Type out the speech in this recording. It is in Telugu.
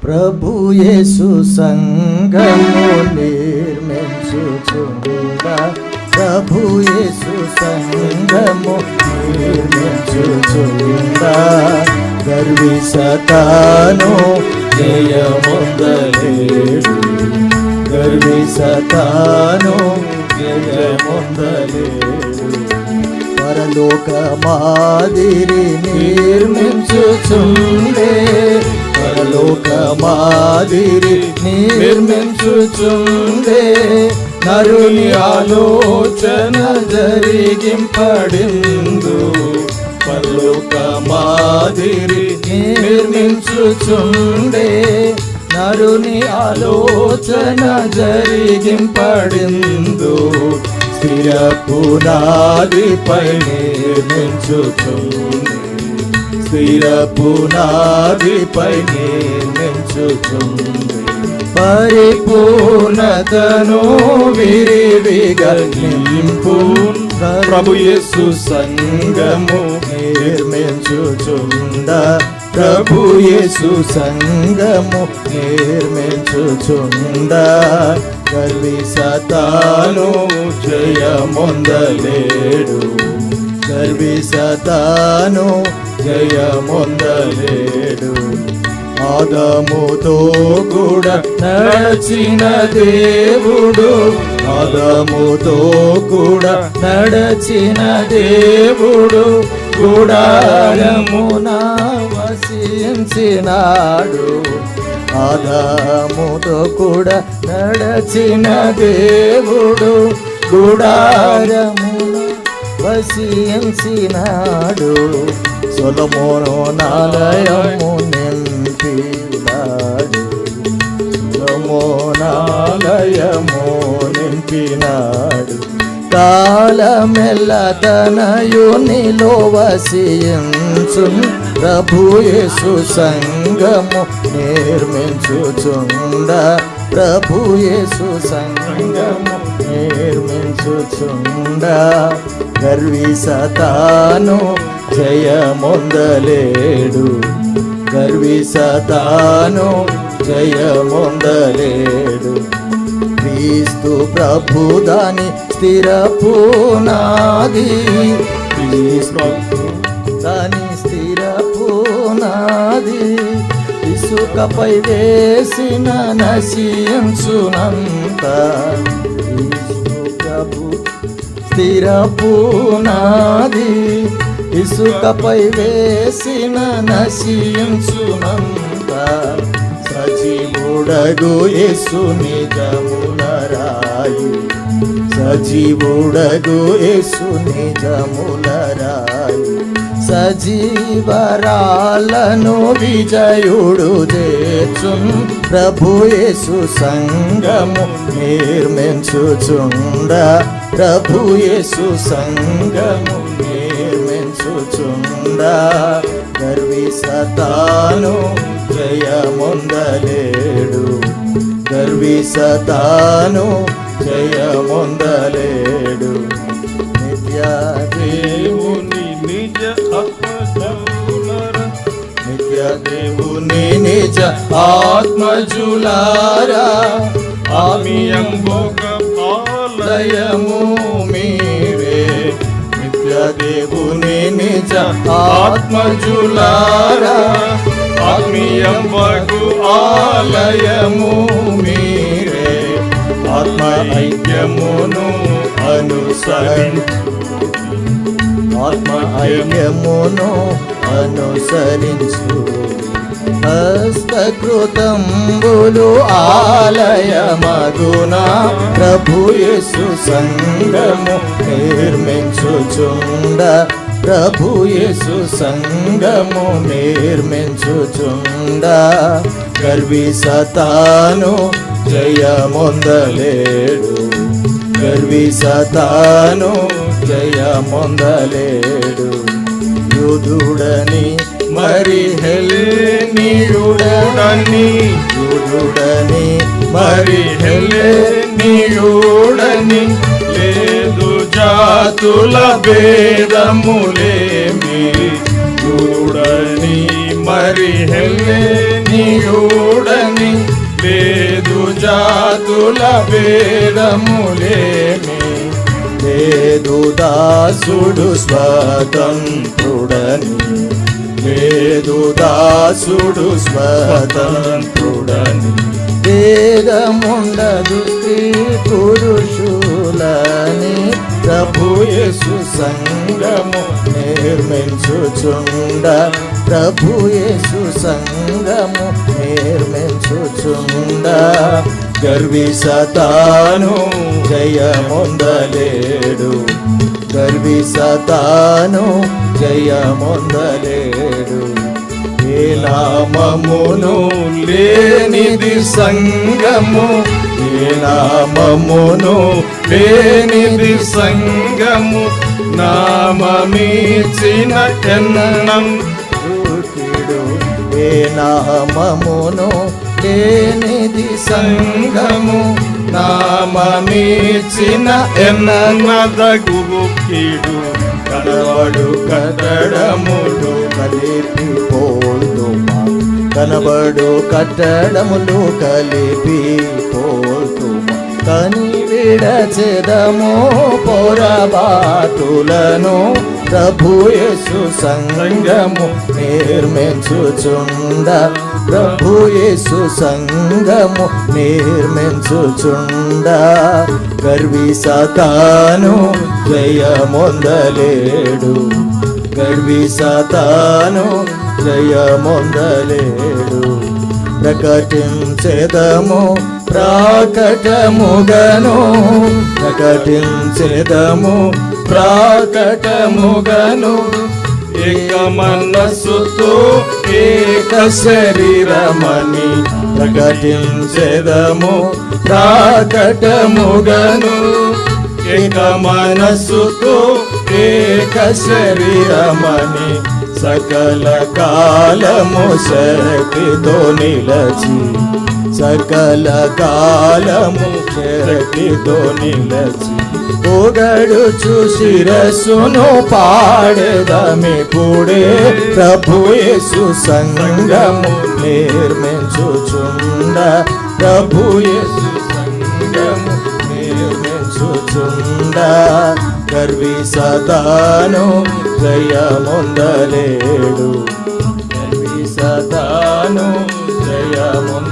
ప్రభు యేసు సంఘము నిర్మించుచుండా, ప్రభు యేసు సంఘము నిర్మించుచుండా, గర్వి సతాను జయమొందలేడు, గర్వి సతాను జయమొందలేడు. పరలోక మాదిరి నిర్మించుచుండే, పరలోక మాదిరి నిర్మించుచుండే, నరుని ఆలోచన జరిగింపడిందు. పరలోక మాదిరి నిర్మించుచుండే, నరుని ఆలోచన జరిగింపడిందు. స్థిర పునాదిపై నిర్మించుచుండే, స్థిర పునాదిపై నిర్మించుచుండే, పరిపూర్ణతను విరివిగా నింపు. ప్రభు యేసు సంఘము నిర్మించుచుండా, ప్రభు యేసు సంఘము నిర్మించుచుండా, గర్వి సతాను జయమొందలేడు, గర్వి సతాను జయమొందలేడు. ఆదాముతో కూడా నడచిన దేవుడు, ఆదాముతో కూడా నడచిన దేవుడు, గుడారమున వసించినాడు. ఆదాముతో కూడా నడచిన దేవుడు, గుడారమున వసించినాడు. సొలొమోను ఆలయము నింపినాడు, సొలొమోను ఆలయము నింపినాడు. కాలమెల్ల తనయునిలో వసించు, ప్రభు యేసు సంఘము నిర్మించుచుండా, ప్రభు యేసు సంఘము నిర్మించుచుండా, గర్వి సతాను జయమొందలేడు, గర్వి సతాను జయమొందలేడు. క్రీస్తు ప్రభు దాని స్థిర పునాది, క్రీస్తు దాని స్థిర పునాది, ఇసుకపై వేసిన నశించునంత. క్రీస్తు ప్రభు స్థిర పునాది, ఇసుకపై వేసిన నశించునంత. సజీవుడగు యేసు నిజముల రాయి, సజీవుడగు యేసు నిజముల రాయి. సజీవరాలను విజయుడు చేర్చున్, ప్రభు యేసు సంఘము నిర్మించుచుండా, ప్రభు యేసు సంఘము నిర్మించుచుండా, గర్వి సతాను జయమొందలేడు, గర్వి సతాను జయమొందలేడు. నిత్య దేవుని నిజ ఆత్మజులారా, నిత్య దేవుని నిజ ఆత్మజులారా, ఆమియంబొక ఆలయము మీరే. నిత్య దేవుని నిజ ఆత్మజులారా, ఆత్మీయంబగు ఆలయము మీరే. ఆత్మ ఐక్యమును అనుసరించు, ఆత్మ ఐక్యమును అనుసరించు. హస్తకృతంబులు ఆలయమగునా, ప్రభు యేసు సంఘము నిర్మించుచుండా, ప్రభు యేసు సంఘము నిర్మించుచుండా, గర్వి సతాను జయమొందలేడు, గర్వి సతాను జయమొందలేడు. యూదుడని మరి హెల్లెనీయుడని, యూదుడని మరి హెల్లెనీయుడని, లేదు జాతుల భేదములేమి. యూదుడని మరి హెల్లెనీయుడని, దాసుల భేదములేమి లేదు దాసుడు స్వతంత్రుడని లేదు దాసుడు స్వతంత్రుడని భేదముండదు స్త్రీ పురుషులని ప్రభు యేసు సంగము నిర్మించుచుండ ప్రభు యేసు సంగము నిర్మించుచుండ గర్వి సతాను జయమొందలేడు గర్వి సతాను జయమొందలేడు ఏ నామమును లేనిది సంగము ఏ నామమును లేనిది సంగము నామమిచ్చిన ఎన్నం దూకిడు ఏ నామమును లేనిది సంగము నామమిచ్చిన ఎన్నదగుకిడు కనబడు కట్టడములు కలిపి పోల్తుమా కనబడు కట్టడములు కలిపి పోల్తుమా కని విడచెదము పొరబాటులను ప్రభు యేసు సంగము నిర్మించుచుండ ప్రభు యేసు సంగము నిర్మించుచుండ గర్వి సతాను జయమొందలేడు గర్వి సతాను జయమొందలేడు ప్రకటించెదము ప్రాకటముగను ప్రకటించెదము ప్రాకటముగను ఏక మనస్సుతో ఏక శరీరమని ప్రకటించెదము ప్రాకటముగను ఏక మనస్సుతో ఏక శరీరమని సకల కాలము శక్తితో నిలచి సకల కాలము శక్తితో నిలచి పొగడుచు శిరస్సును పాడెదమిప్పుడే ప్రభు యేసు సంగము నిర్మించుచుండ ప్రభు యేసు సంగము నిర్మించుచుండ గర్వి సతాను జయమొందలేడు గర్వి సతాను జయమొందలేడు